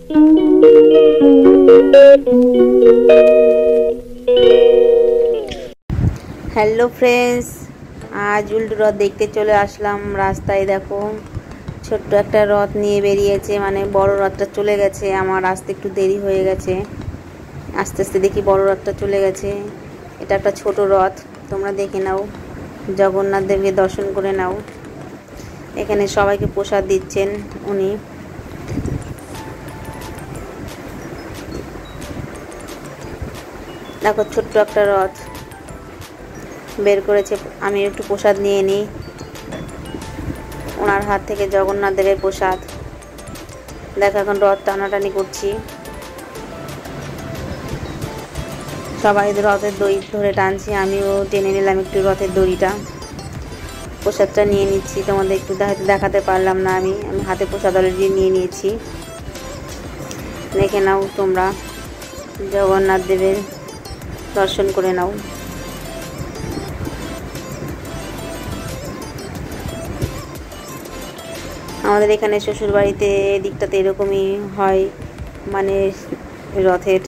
Hello friends, আজ উল্টো রথ দেখতে চলে আসলাম। রাস্তায় দেখো ছোট্ট একটা রথ নিয়ে বেরিয়েছে, মানে বড় রথটা চলে গেছে। আমার আসতে একটু দেরি হয়ে গেছে, আস্তে আস্তে দেখি বড় রথটা চলে গেছে। এটা একটা ছোট রথ, তোমরা দেখে নাও, জগন্নাথ দেবকে দর্শন করে নাও। এখানে সবাইকে প্রসাদ দিচ্ছেন উনি। দেখো ছোট্ট একটা রথ বের করেছে, আমি একটু প্রসাদ নিয়ে নিই ওনার হাত থেকে, জগন্নাথ দেবের প্রসাদ। দেখো এখন রথ টানাটানি করছি, সবাই রথের দড়ি ধরে টানছি, আমিও টেনে নিলাম একটু রথের দড়িটা। প্রসাদটা নিয়ে নিচ্ছি, তোমাদের একটু হয়তো দেখাতে পারলাম না, আমি হাতে প্রসাদ অলরেডি নিয়ে নিয়েছি। দেখে নাও তোমরা, জগন্নাথ দেবের দর্শন করে নাও। আমাদের এখানে শ্বশুরবাড়িতে দিকটাতে এরকমই হয়, মানে রথের